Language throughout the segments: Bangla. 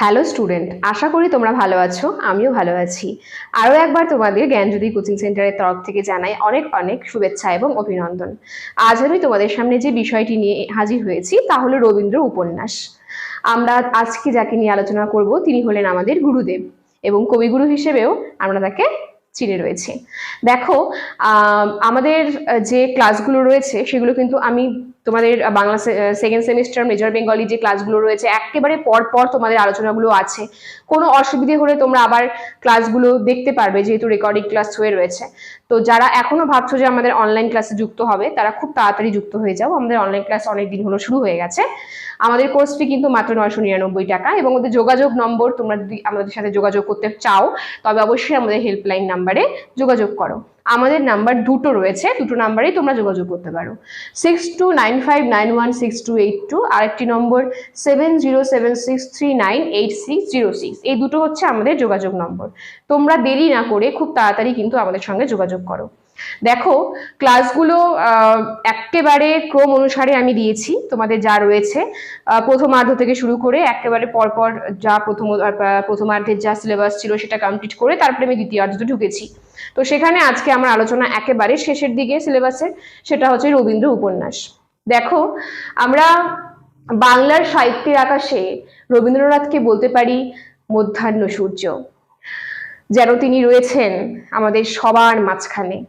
হ্যালো স্টুডেন্ট, আশা করি তোমরা ভালো আছো। আমিও ভালো আছি। আরও একবার তোমাদের জ্ঞানজ্যোতি কোচিং সেন্টারের তরফ থেকে জানাই অনেক অনেক শুভেচ্ছা এবং অভিনন্দন। আজ আমি তোমাদের সামনে যে বিষয়টি নিয়ে হাজির হয়েছি তা হলো রবীন্দ্র উপন্যাস। আমরা আজকে যাকে নিয়ে আলোচনা করব তিনি হলেন আমাদের গুরুদেব, এবং কবিগুরু হিসেবেও আমরা তাকে চিনে রয়েছি। দেখো, আমাদের যে ক্লাসগুলো রয়েছে সেগুলো কিন্তু আমি তোমাদের Bangla second semester major Bengali যে ক্লাসগুলো রয়েছে একেবারে পর পর তোমাদের আলোচনাগুলো আছে। কোনো অসুবিধে হলে তোমরা আবার ক্লাসগুলো দেখতে পারবে, যেহেতু রেকর্ডিং ক্লাস হয়ে রয়েছে। তো যারা এখনো ভাবছো যে আমাদের অনলাইন ক্লাসে যুক্ত হবে তারা খুব তাড়াতাড়ি যুক্ত হয়ে যাও। আমাদের অনলাইন ক্লাস অনেক দিন হলো শুরু হয়ে গেছে। আমাদের কোর্স ফি কিন্তু মাত্র 999 টাকা, এবং ওদের যোগাযোগ নম্বর, তোমরা যদি আমাদের সাথে যোগাযোগ করতে চাও তবে অবশ্যই আমাদের হেল্পলাইন নাম্বারে যোগাযোগ করো। আমাদের নাম্বার দুটো রয়েছে, দুটো নাম্বারেই তোমরা যোগাযোগ করতে পারো। 6295916282, আরেকটি নম্বর 7076398606। এই দুটো হচ্ছে আমাদের যোগাযোগ নম্বর। তোমরা দেরি না করে খুব তাড়াতাড়ি কিন্তু আমাদের সঙ্গে যোগাযোগ করো। দেখো, ক্লাসগুলো একেবারে ক্রম অনুসারে আমি দিয়েছি। তোমাদের যা রয়েছে প্রথমার্ধ থেকে শুরু করে একেবারে পরপর যা প্রথমার্ধের যা সিলেবাস ছিল সেটা কমপ্লিট করে তারপরে আমি দ্বিতীয়ার্ধতে ঢুকেছি। তো সেখানে আজকে আমার আলোচনা একেবারে শেষের দিকে সিলেবাসের, সেটা হচ্ছে রবীন্দ্র উপন্যাস। দেখো, আমরা বাংলার সাহিত্যের আকাশে রবীন্দ্রনাথকে বলতে পারি মধ্যাহ্ন সূর্য, যেন তিনি রয়েছেন আমাদের সবার মাঝখানে।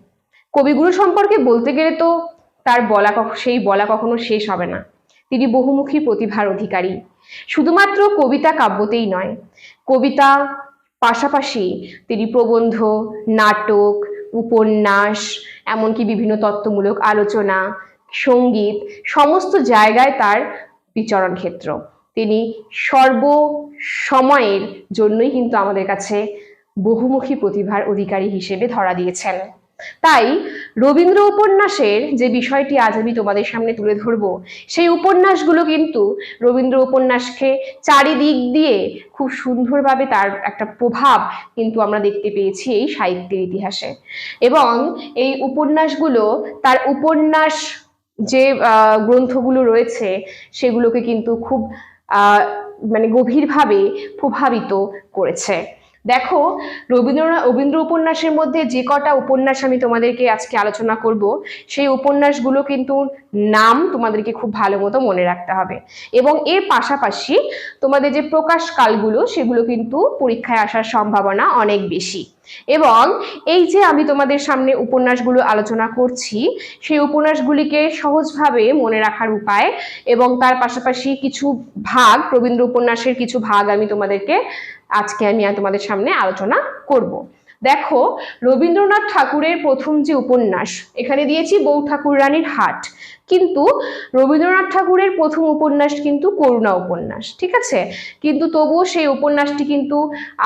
কবিগুরু সম্পর্কে বলতে গেলে তো তার সেই বলা কখনো শেষ হবে না। তিনি বহুমুখী প্রতিভার অধিকারী। শুধুমাত্র কবিতা কাব্যতেই নয়, কবিতা পাশাপাশি তিনি প্রবন্ধ, নাটক, উপন্যাস, এমনকি বিভিন্ন তত্ত্বমূলক আলোচনা, সঙ্গীত, সমস্ত জায়গায় তার বিচরণ ক্ষেত্র। তিনি সর্বসময়ের জন্যই কিন্তু আমাদের কাছে বহুমুখী প্রতিভার অধিকারী হিসেবে ধরা দিয়েছেন। তাই রবীন্দ্র উপন্যাসের যে বিষয়টি আজ আমি তোমাদের সামনে তুলে ধরবো, সেই উপন্যাসগুলো কিন্তু রবীন্দ্র উপন্যাসকে চারিদিক দিয়ে খুব সুন্দরভাবে তার একটা প্রভাব কিন্তু আমরা দেখতে পেয়েছি এই সাহিত্যের ইতিহাসে। এবং এই উপন্যাসগুলো, তার উপন্যাস যে গ্রন্থগুলো রয়েছে সেগুলোকে কিন্তু খুব গভীরভাবে প্রভাবিত করেছে। দেখো, রবীন্দ্র উপন্যাসের মধ্যে যে কটা উপন্যাস আমি তোমাদেরকে আজকে আলোচনা করব, সেই উপন্যাসগুলো কিন্তু নাম তোমাদেরকে খুব ভালো মতো মনে রাখতে হবে। এবং এর পাশাপাশি তোমাদের যে প্রকাশ কালগুলো সেগুলো কিন্তু পরীক্ষায় আসার সম্ভাবনা অনেক বেশি। এবং এই যে আমি তোমাদের সামনে উপন্যাসগুলো আলোচনা করছি, সেই উপন্যাসগুলিকে সহজভাবে মনে রাখার উপায় এবং তার পাশাপাশি কিছু ভাগ, রবীন্দ্র উপন্যাসের কিছু ভাগ আমি তোমাদের সামনে আলোচনা করব। দেখো, রবীন্দ্রনাথ ঠাকুরের প্রথম যে উপন্যাস, এখানে দিয়েছি বউ ঠাকুর রানীর হাট, কিন্তু রবীন্দ্রনাথ ঠাকুরের প্রথম উপন্যাস কিন্তু করুণা উপন্যাস, ঠিক আছে? কিন্তু তবুও সেই উপন্যাসটি কিন্তু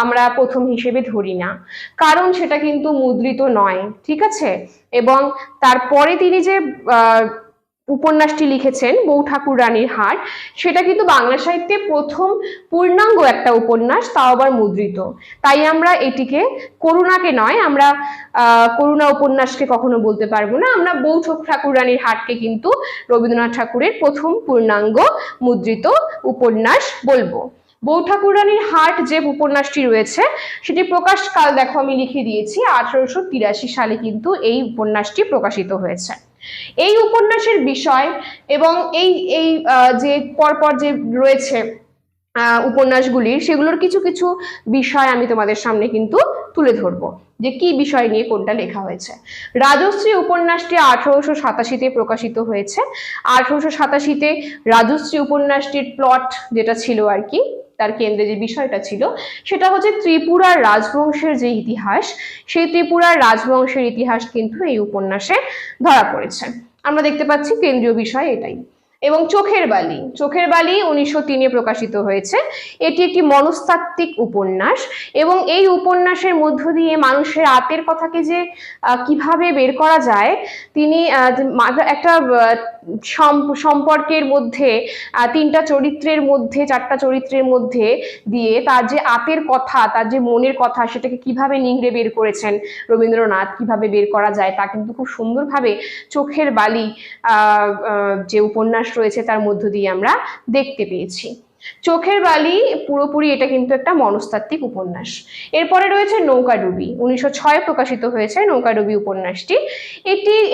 আমরা প্রথম হিসেবে ধরি না, কারণ সেটা কিন্তু মুদ্রিত নয়, ঠিক আছে? এবং তারপরে তিনি যে উপন্যাসটি লিখেছেন বউ ঠাকুর রানীর হাট, সেটা কিন্তু বাংলা সাহিত্যে প্রথম পূর্ণাঙ্গ একটা উপন্যাস, তাও আবার মুদ্রিত। তাই আমরা এটিকে করুণাকে নয়, আমরা করুণা উপন্যাসকে কখনো বলতে পারবো না। আমরা বউ ঠাকুর রানীর হাটকে কিন্তু রবীন্দ্রনাথ ঠাকুরের প্রথম পূর্ণাঙ্গ মুদ্রিত উপন্যাস বলবো। বউ ঠাকুর রানীর হাট যে উপন্যাসটি রয়েছে সেটি প্রকাশকাল দেখো আমি লিখে দিয়েছি, 1883 সালে কিন্তু এই উপন্যাসটি প্রকাশিত হয়েছে। এই উপন্যাসের বিষয় এবং এই যে পরপর যে রয়েছে উপন্যাসগুলির, সেগুলোর কিছু কিছু বিষয় আমি তোমাদের সামনে কিন্তু তুলে ধরবো, যে কি বিষয় নিয়ে কোনটা লেখা হয়েছে। রাজশ্রী উপন্যাসটি 1887-তে প্রকাশিত হয়েছে। 1887-তে রাজশ্রী উপন্যাসটির প্লট যেটা ছিল আর কি, তার কেন্দ্রে যে বিষয়টা ছিল সেটা হচ্ছে ত্রিপুরার রাজবংশের যে ইতিহাস, সেই ত্রিপুরার রাজবংশের ইতিহাস কিন্তু এই উপন্যাসে ধরা পড়েছে। আমরা দেখতে পাচ্ছি কেন্দ্রীয় বিষয় এটাই। এবং চোখের বালি, 1903-এ প্রকাশিত হয়েছে। এটি একটি মনস্তাত্ত্বিক উপন্যাস, এবং এই উপন্যাসের মধ্য দিয়ে মানুষের আত্মের কথাকে যে কিভাবে বের করা যায়, তিনি একটা সম্পর্কের মধ্যে চারটা চরিত্রের মধ্যে দিয়ে তার যে আত্মের কথা, তার যে মনের কথা, সেটাকে কিভাবে নিংড়ে বের করেছেন রবীন্দ্রনাথ, কিভাবে বের করা যায় তা কিন্তু খুব সুন্দরভাবে চোখের বালি যে উপন্যাস রয়েছে তার মধ্য দিয়ে আমরা দেখতে পেয়েছি। চোখের বালি পুরোপুরি এটা কিন্তু একটা মনস্তাত্ত্বিক উপন্যাস। এরপরে রয়েছে নৌকাডুবি, 1906 প্রকাশিত হয়েছে নৌকাডুবি উপন্যাসটি।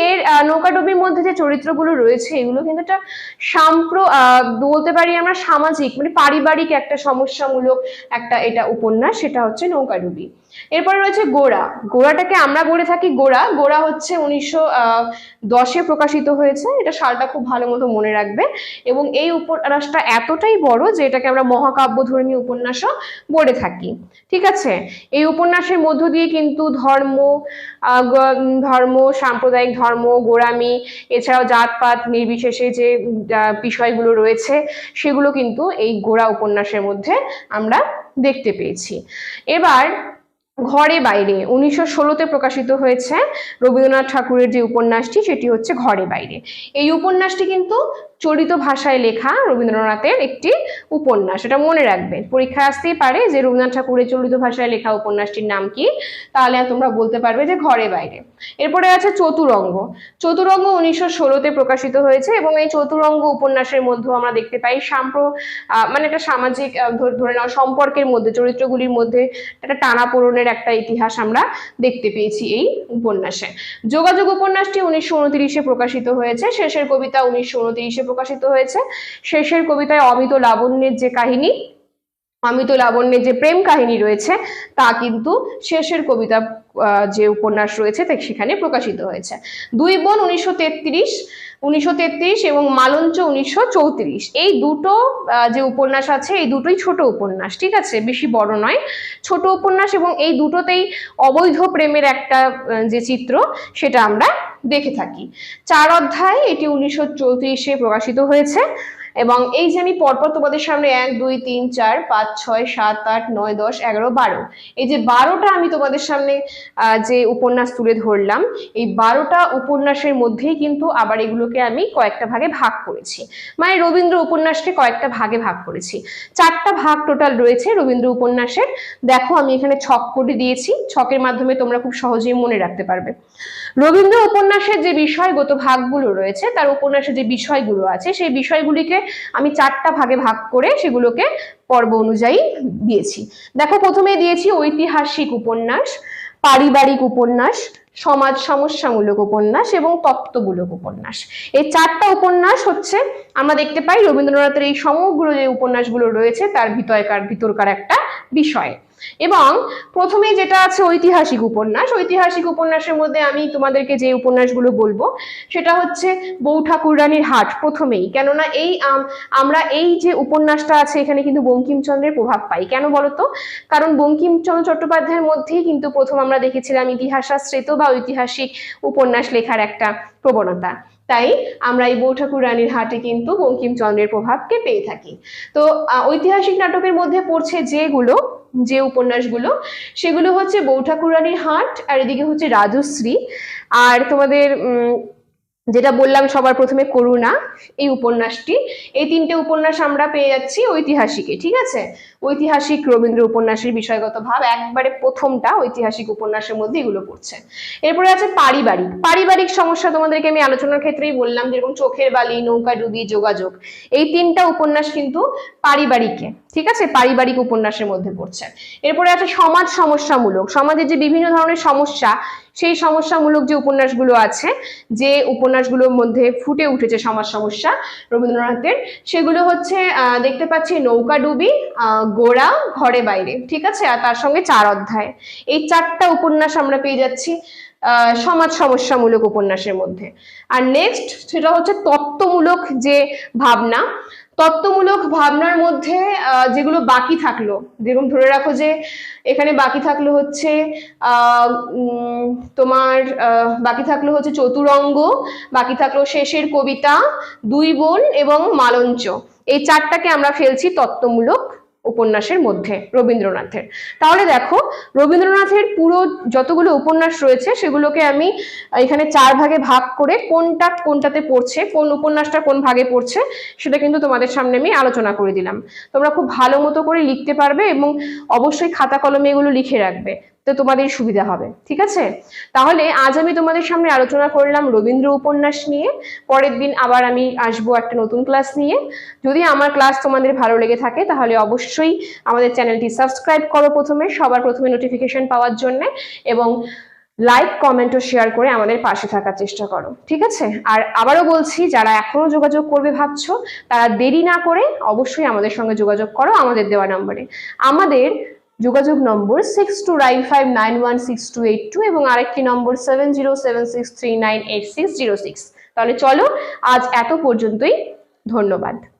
এর নৌকাডুবির মধ্যে যে চরিত্রগুলো রয়েছে এগুলো কিন্তু একটা বলতে পারি আমরা সামাজিক মানে পারিবারিক একটা সমস্যামূলক একটা এটা উপন্যাস, সেটা হচ্ছে নৌকাডুবি। এরপরে রয়েছে গোড়া। গোড়াটাকে আমরা বলে থাকি গোড়া। গোড়া হচ্ছে 1910 প্রকাশিত হয়েছে। এটা সালটা খুব ভালো মতো মনে রাখবে। এবং এই উপন্যাসটা এতটাই বড় যে এটাকে আমরা মহাকাব্যধর্মী উপন্যাসও বলে থাকি। ঠিক আছে, এই উপন্যাসের মধ্য দিয়ে কিন্তু ধর্ম, সাম্প্রদায়িক ধর্ম, গোঁড়ামি, এছাড়াও জাতপাত নির্বিশেষে যে বিষয়গুলো রয়েছে সেগুলো কিন্তু এই গোড়া উপন্যাসের মধ্যে আমরা দেখতে পেয়েছি। এবার ঘরে বাইরে 1916-তে প্রকাশিত হয়েছে রবীন্দ্রনাথ ঠাকুরের যে উপন্যাসটি, সেটি হচ্ছে ঘরে বাইরে। এই উপন্যাসটি কিন্তু চলিত ভাষায় লেখা রবীন্দ্রনাথের একটি উপন্যাস, এটা মনে রাখবে। পরীক্ষায় আসতেই পারে যে রবীন্দ্রনাথ ঠাকুরের চলিত ভাষায় লেখা উপন্যাসটির নাম কি, তাহলে তোমরা বলতে পারবে যে ঘরে বাইরে। এরপরে আছে চতুরঙ্গ। চতুরঙ্গ 1916-তে প্রকাশিত হয়েছে এবং এই চতুরঙ্গ উপন্যাসের মধ্যেও আমরা দেখতে পাই মানে একটা সামাজিক ধরে নাও সম্পর্কের মধ্যে, চরিত্রগুলির মধ্যে একটা টানাপোড়েনের একটা ইতিহাস আমরা দেখতে পেয়েছি এই উপন্যাসে। যোগাযোগ উপন্যাসটি 1929-এ প্রকাশিত হয়েছে। শেষের কবিতা 1929-এ প্রকাশিত হয়েছে। শেষের কবিতায় অমিত লাবণ্যের যে প্রেম কাহিনী রয়েছে তা কিন্তু শেষের কবিতা যে উপন্যাস রয়েছে সেখানে প্রকাশিত হয়েছে। দুই বোন 1933 এবং মালঞ্চ 1934, এই দুটো যে উপন্যাস আছে এই দুটোই ছোট উপন্যাস। ঠিক আছে, বেশি বড় নয়, ছোট উপন্যাস। এবং এই দুটোতেই অবৈধ প্রেমের একটা যে চিত্র সেটা আমরা দেখে থাকি। 4 অধ্যায়, এটি 1934-এ প্রকাশিত হয়েছে। এবং এই যে আমি পরপর তোমাদের সামনে 1 2 3 4 5 6 7 8 9 10 11 12 এই যে 12টা আমি তোমাদের সামনে যে উপন্যাস তুলে ধরলাম, এই 12টা উপন্যাসের মধ্যেই কিন্তু আবার এগুলোকে আমি কয়েকটা ভাগে ভাগ করেছি, মানে রবীন্দ্র উপন্যাসকে কয়েকটা ভাগে ভাগ করেছি। 4টা ভাগ টোটাল রয়েছে রবীন্দ্র উপন্যাসের। দেখো আমি এখানে ছক করে দিয়েছি, ছকের মাধ্যমে তোমরা খুব সহজেই মনে রাখতে পারবে। রবীন্দ্র উপন্যাসের যে বিষয়গত ভাগগুলো রয়েছে, তার উপন্যাসের যে বিষয়গুলো আছে সেই বিষয়গুলিকে আমি 4টা ভাগে ভাগ করে সেগুলোকে পর্ব অনুযায়ী দিয়েছি। দেখো প্রথমে দিয়েছি ঐতিহাসিক উপন্যাস, পারিবারিক উপন্যাস, সমাজ সমস্যামূলক উপন্যাস এবং তত্ত্বমূলক উপন্যাস। এই 4টা উপন্যাস হচ্ছে আমরা দেখতে পাই রবীন্দ্রনাথের এই সমগ্র যে উপন্যাসগুলো রয়েছে তার ভিতরকার একটা বিষয়। এবং প্রথমে যেটা আছে ঐতিহাসিক উপন্যাস, ঐতিহাসিক উপন্যাসের মধ্যে আমি তোমাদেরকে যে উপন্যাসগুলো বলবো সেটা হচ্ছে বউ ঠাকুর রানীর হাট প্রথমেই। কেননা আমরা এই যে উপন্যাসটা আছে এখানে কিন্তু বঙ্কিমচন্দ্রের প্রভাব পাই। কেন বলতো? কারণ বঙ্কিমচন্দ্র চট্টোপাধ্যায়ের মধ্যেই কিন্তু প্রথম আমরা দেখেছিলাম ইতিহাসাশ্রিত বা ঐতিহাসিক উপন্যাস লেখার একটা প্রবণতা। তাই আমরা এই বউ ঠাকুর রানীর হাটে কিন্তু বঙ্কিমচন্দ্রের প্রভাবকে পেয়ে থাকি। তো ঐতিহাসিক নাটকের মধ্যে পড়ছে যে উপন্যাসগুলো, সেগুলো হচ্ছে বউ ঠাকুর রানীর হাট, আর এদিকে হচ্ছে রাজশ্রী, আর তোমাদের যেটা বললাম সবার প্রথমে করুণা, এই উপন্যাসটি। এই 3টে উপন্যাস আমরা পেয়ে যাচ্ছি ঐতিহাসিকে। ঠিক আছে, ঐতিহাসিক রবীন্দ্র উপন্যাসের বিষয়গত ভাব একবারে প্রথমটা ঐতিহাসিক উপন্যাসের মধ্যে এগুলো পড়ছে। এরপরে আছে পারিবারিক সমস্যা। তোমাদেরকে আমি আলোচনার ক্ষেত্রেই বললাম যেরকম চোখের বালি, নৌকাডুবি, যোগাযোগ, এই 3টা উপন্যাস কিন্তু পারিবারিকে, ঠিক আছে, পারিবারিক উপন্যাসের মধ্যে পড়ছে। এরপরে আছে সমাজ সমস্যামূলক, সমাজের যে বিভিন্ন ধরনের সমস্যা সেই সমস্যামূলক যে উপন্যাসগুলো আছে, যে উপন্যাসগুলোর মধ্যে ফুটে উঠেছে সমাজ সমস্যা রবীন্দ্রনাথের, সেগুলো হচ্ছে দেখতে পাচ্ছি নৌকাডুবি, গোড়া, ঘরে বাইরে। ঠিক আছে, আর তার সঙ্গে 4 অধ্যায়। এই 4টা উপন্যাস আমরা পেয়ে যাচ্ছি সমাজ সমস্যামূলক উপন্যাসের মধ্যে। আর নেক্সট সেটা হচ্ছে তত্ত্বমূলক যে ভাবনা। তত্ত্বমূলক ভাবনার মধ্যে যেগুলো বাকি থাকলো, যেরকম ধরে রাখো যে এখানে বাকি থাকলো হচ্ছে তোমার বাকি থাকলো হচ্ছে চতুরঙ্গ, বাকি থাকলো শেষের কবিতা, দুই বোন এবং মালঞ্চ। এই 4টাকে আমরা ফেলছি তত্ত্বমূলক উপন্যাসের মধ্যে রবীন্দ্রনাথের। তাহলে দেখো রবীন্দ্রনাথের পুরো যতগুলো উপন্যাস রয়েছে সেগুলোকে আমি এখানে 4 ভাগে ভাগ করে কোনটাতে পড়ছে, কোন উপন্যাসটা কোন ভাগে পড়ছে সেটা কিন্তু তোমাদের সামনে আমি আলোচনা করে দিলাম। তোমরা খুব ভালো মতো করে লিখতে পারবে এবং অবশ্যই খাতা কলমে এগুলো লিখে রাখবে। তো তো তোমাদের সুবিধা হবে। ঠিক আছে, তাহলে আজ আমি তোমাদের সামনে আলোচনা করলাম রবীন্দ্র উপন্যাস নিয়ে। পরের দিন আবার আমি আসবো একটা নতুন ক্লাস নিয়ে। যদি আমার ক্লাস তোমাদের ভালো লেগে থাকে তাহলে অবশ্যই আমাদের চ্যানেলটি সাবস্ক্রাইব করো সবার প্রথমে নোটিফিকেশন পাওয়ার জন্য, এবং লাইক কমেন্ট ও শেয়ার করে আমাদের পাশে থাকার চেষ্টা করো। ঠিক আছে, আর আবারও বলছি, যারা এখনো যোগাযোগ করবে ভাবছো তারা দেরি না করে অবশ্যই আমাদের সঙ্গে যোগাযোগ করো আমাদের দেওয়া নম্বরে। আমাদের যোগাযোগ নম্বর 6295916282 এবং আরেকটি নম্বর 7076398606। তাহলে চলো, আজ এত পর্যন্তই। ধন্যবাদ।